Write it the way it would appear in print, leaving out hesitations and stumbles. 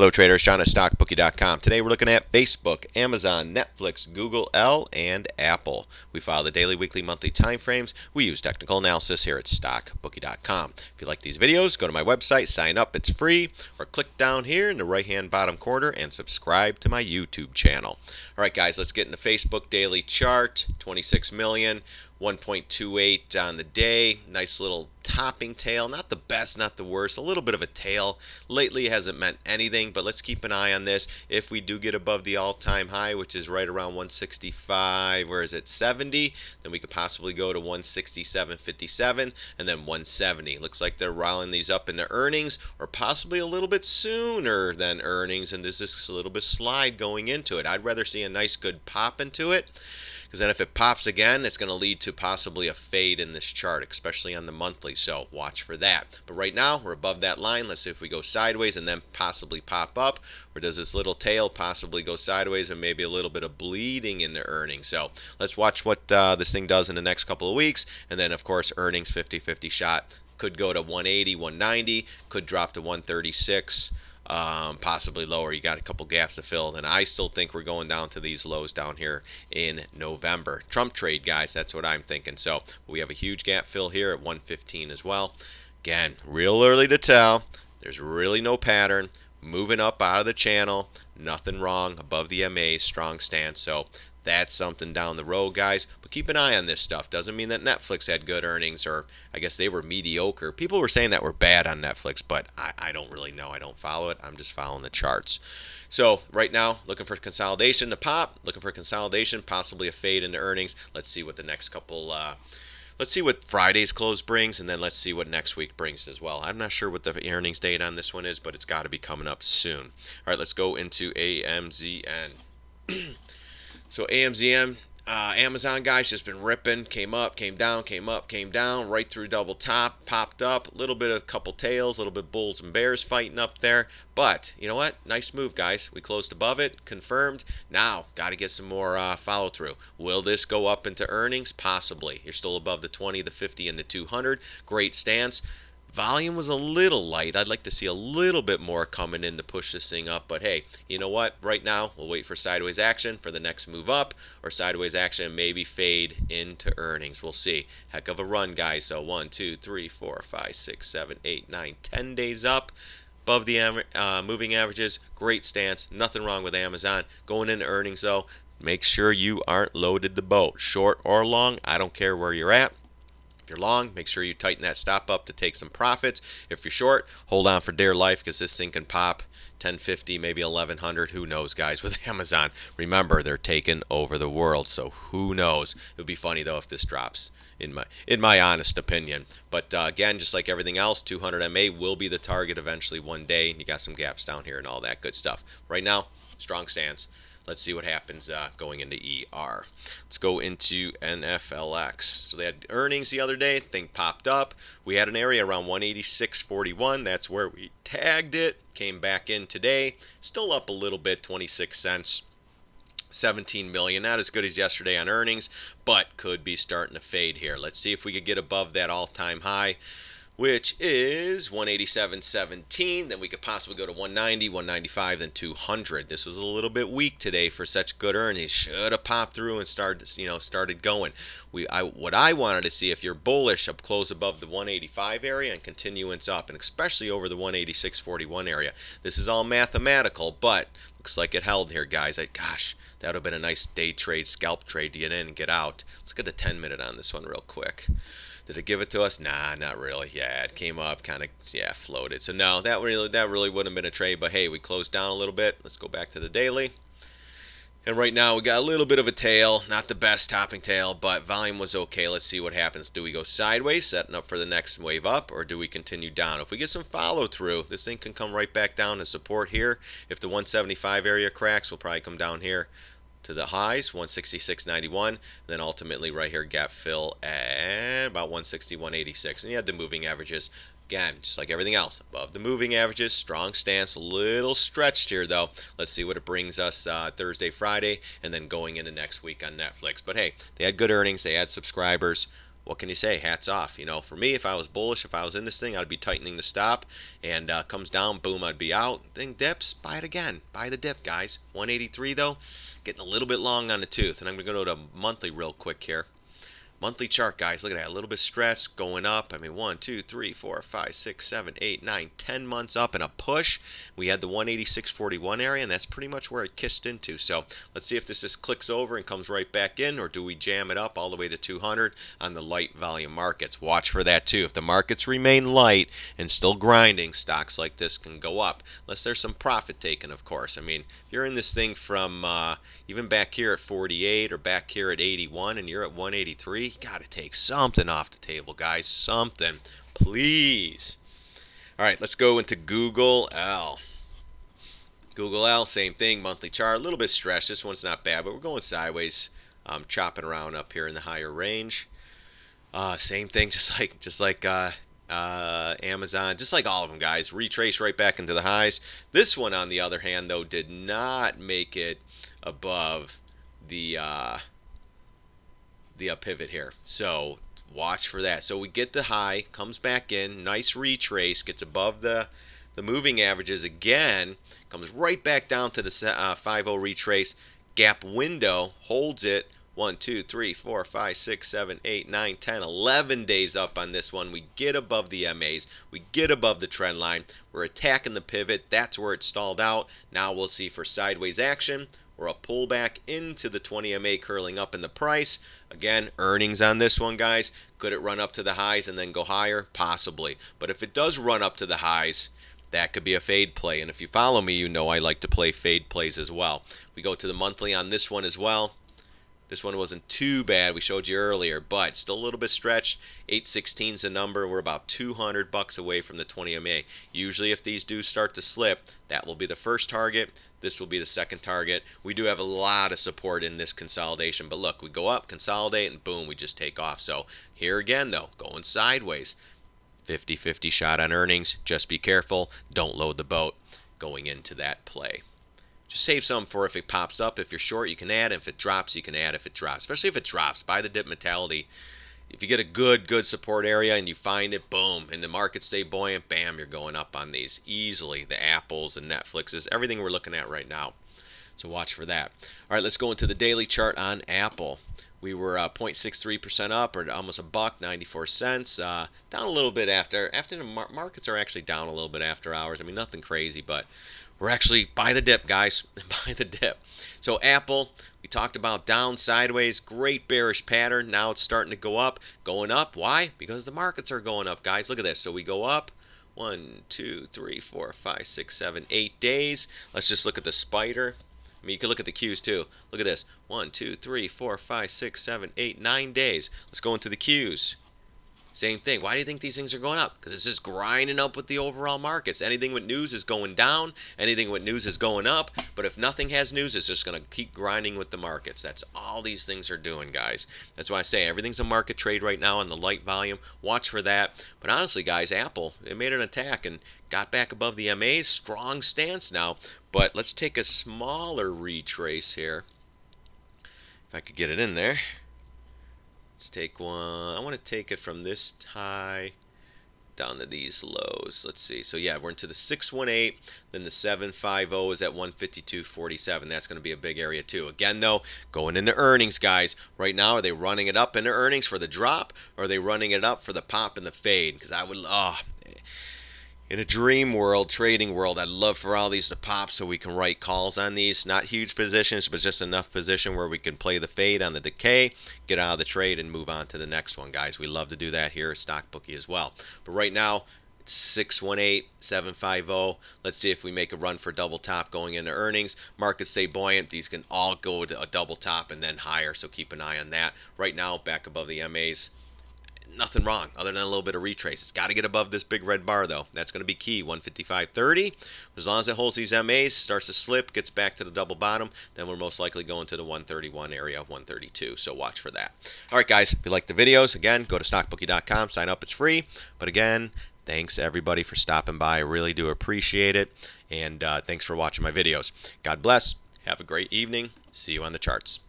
Hello traders, John at StockBookie.com. Today we're looking at Facebook, Amazon, Netflix, Google, and Apple. We follow the daily, weekly, monthly time frames. We use technical analysis here at StockBookie.com. If you like these videos, go to my website, sign up, it's free, or click down here in the right-hand bottom corner and subscribe to my YouTube channel. All right, guys, let's get into Facebook daily chart. 26 million. 1.28 on the day. Nice little topping tail. Not the best, not the worst. A little bit of a tail. Lately it hasn't meant anything, but let's keep an eye on this. If we do get above the all-time high, which is right around 165, where is it, 70, then we could possibly go to 167.57 and then 170. Looks like they're rolling these up into earnings, or possibly a little bit sooner than earnings, and there's this little bit slide going into it. I'd rather see a nice good pop into it, because then if it pops again, it's going to lead to possibly a fade in this chart, especially on the monthly, so watch for that. But right now, we're above that line. Let's see if we go sideways and then possibly pop up, or does this little tail possibly go sideways and maybe a little bit of bleeding in the earnings. So let's watch what this thing does in the next couple of weeks, and then, of course, earnings 50-50 shot. Could go to 180, 190, could drop to 136. Possibly lower. You got a couple gaps to fill, and I still think we're going down to these lows down here in November. Trump trade, guys, that's what I'm thinking. So we have a huge gap fill here at 115 as well. Again, real early to tell. There's really no pattern. Moving up out of the channel, nothing wrong. Above the MA, strong stance. So that's something down the road, guys. But keep an eye on this stuff. Doesn't mean that Netflix had good earnings, or I guess they were mediocre. People were saying that we're bad on Netflix, but I don't really know. I don't follow it. I'm just following the charts. So right now, looking for consolidation to pop. Looking for consolidation, possibly a fade into earnings. Let's see what the next couple let's see what Friday's close brings, and then let's see what next week brings as well. I'm not sure what the earnings date on this one is, but it's got to be coming up soon. All right, let's go into AMZN. So AMZN, Amazon, guys, just been ripping. Came up, came down, came up, came down, right through double top, popped up. A little bit of a couple tails, a little bit bulls and bears fighting up there. But you know what? Nice move, guys. We closed above it, confirmed. Now, got to get some more follow through. Will this go up into earnings? Possibly. You're still above the 20, the 50, and the 200. Great stance. Volume was a little light. I'd like to see a little bit more coming in to push this thing up. But hey, you know what? Right now, we'll wait for sideways action for the next move up, or sideways action and maybe fade into earnings. We'll see. Heck of a run, guys. So 1, 2, 3, 4, 5, 6, 7, 8, 9, 10 days up. Above the moving averages. Great stance. Nothing wrong with Amazon. Going into earnings, though, make sure you aren't loaded the boat. Short or long, I don't care where you're at. If you're long, make sure you tighten that stop up to take some profits. If you're short, hold on for dear life, because this thing can pop 1050, maybe 1100. Who knows, guys, with Amazon. Remember, they're taking over the world, so who knows. It would be funny, though, if this drops, in my honest opinion. But again, just like everything else, 200 MA will be the target eventually one day. You got some gaps down here and all that good stuff. Right now, strong stance. Let's see what happens going into ER. Let's go into NFLX. So they had earnings the other day. Thing popped up. We had an area around 186.41. That's where we tagged it. Came back in today. Still up a little bit, 26 cents. 17 million. Not as good as yesterday on earnings, but could be starting to fade here. Let's see if we could get above that all-time high, which is 187.17. Then we could possibly go to 190, 195, then 200. This was a little bit weak today for such good earnings. Should have popped through and started going. What I wanted to see, if you're bullish, up close above the 185 area and continuance up, and especially over the 186.41 area. This is all mathematical, but looks like it held here, guys. Gosh, that would have been a nice day trade, scalp trade to get in and get out. Let's get the 10-minute on this one real quick. Did it give it to us? Nah, not really. Yeah, it came up, kind of, floated. So no, that really wouldn't have been a trade. But hey, we closed down a little bit. Let's go back to the daily. And right now we got a little bit of a tail, not the best topping tail, but volume was okay. Let's see what happens. Do we go sideways, setting up for the next wave up, or do we continue down? If we get some follow through, this thing can come right back down to support here. If the 175 area cracks, we'll probably come down here to the highs, 166.91, then ultimately right here gap fill at about 160.186. And you had the moving averages. Again, just like everything else, above the moving averages, strong stance, a little stretched here though. Let's see what it brings us Thursday, Friday, and then going into next week on Netflix. But hey, they had good earnings, they had subscribers. what can you say? Hats off. For me, if I was bullish, if I was in this thing, I'd be tightening the stop, and comes down, boom, I'd be out. Thing dips, buy it again. Buy the dip, guys. 183 though, getting a little bit long on the tooth, and I'm going to go to monthly real quick here. Monthly chart, guys, look at that. A little bit stretched, going up. I mean, 1, 2, 3, 4, 5, 6, 7, 8, 9, 10 months up and a push. We had the 186.41 area, and that's pretty much where it kissed into. So let's see if this just clicks over and comes right back in, or do we jam it up all the way to 200 on the light volume markets? Watch for that, too. If the markets remain light and still grinding, stocks like this can go up, unless there's some profit taken, of course. I mean, if you're in this thing from even back here at 48 or back here at 81 and you're at 183, you got to take something off the table, guys. Something, please. All right, let's go into Google L. Google L, same thing, monthly chart, a little bit stretched. This one's not bad, but we're going sideways, chopping around up here in the higher range. Same thing, just like Amazon, just like all of them, guys. Retrace right back into the highs. This one, on the other hand, though, did not make it above the pivot here. So watch for that. So we get the high, comes back in, nice retrace, gets above the moving averages again, comes right back down to the 5-0 retrace, gap window, holds it. 1, 2, 3, 4, 5, 6, 7, 8, 9, 10, 11 days up on this one. We get above the MAs. We get above the trend line. We're attacking the pivot. That's where it stalled out. Now we'll see for sideways action or a pullback into the 20 MA curling up in the price. Again, earnings on this one, guys. Could it run up to the highs and then go higher? Possibly. But if it does run up to the highs, that could be a fade play. And if you follow me, you know I like to play fade plays as well. We go to the monthly on this one as well. This one wasn't too bad. We showed you earlier, but still a little bit stretched. 816 is the number. We're about $200 away from the 20 MA. Usually if these do start to slip, that will be the first target. This will be the second target. We do have a lot of support in this consolidation, but look, we go up, consolidate, and boom, we just take off. So here again, though, going sideways. 50-50 shot on earnings. Just be careful. Don't load the boat going into that play. Just save some for if it pops up. If you're short, you can add. If it drops, you can add if it drops. Especially if it drops. Buy the dip mentality. If you get a good support area and you find it, boom, and the markets stay buoyant, bam, you're going up on these easily. The Apples and Netflixes, everything we're looking at right now. So watch for that. All right, let's go into the daily chart on Apple. We were 0.63% up, or almost $1.94. Down a little bit after the markets are actually down a little bit after hours. I mean, nothing crazy, but we're actually buy the dip, guys. Buy the dip. So Apple, we talked about down, sideways, great bearish pattern. Now it's starting to go up. Going up. Why? Because the markets are going up, guys. Look at this. So we go up 1, 2, 3, 4, 5, 6, 7, 8 days. Let's just look at the spider. I mean, you can look at the Qs too. Look at this. 1, 2, 3, 4, 5, 6, 7, 8, 9 days. Let's go into the Qs. Same thing. Why do you think these things are going up? Because it's just grinding up with the overall markets. Anything with news is going down. Anything with news is going up. But if nothing has news, it's just going to keep grinding with the markets. That's all these things are doing, guys. That's why I say everything's a market trade right now on the light volume. Watch for that. But honestly, guys, Apple, it made an attack and got back above the MAs. Strong stance now. But let's take a smaller retrace here. If I could get it in there. Let's take one. I want to take it from this high down to these lows. Let's see. So yeah, we're into the 618. Then the 750 is at 152.47. That's going to be a big area too. Again, though, going into earnings, guys. Right now, are they running it up into earnings for the drop, or are they running it up for the pop and the fade? Because I would, in a dream world, trading world, I'd love for all these to pop so we can write calls on these. Not huge positions, but just enough position where we can play the fade on the decay, get out of the trade, and move on to the next one, guys. We love to do that here at StockBookie as well. But right now, it's 618, 750. Let's see if we make a run for double top going into earnings. Markets stay buoyant. These can all go to a double top and then higher, so keep an eye on that. Right now, back above the MAs. Nothing wrong other than a little bit of retrace. It's got to get above this big red bar, though. That's going to be key. 155.30. As long as it holds these MAs, starts to slip, gets back to the double bottom, then we're most likely going to the 131 area, 132. So watch for that. All right, guys. If you like the videos, again, go to StockBookie.com. Sign up. It's free. But again, thanks everybody for stopping by. I really do appreciate it. And thanks for watching my videos. God bless. Have a great evening. See you on the charts.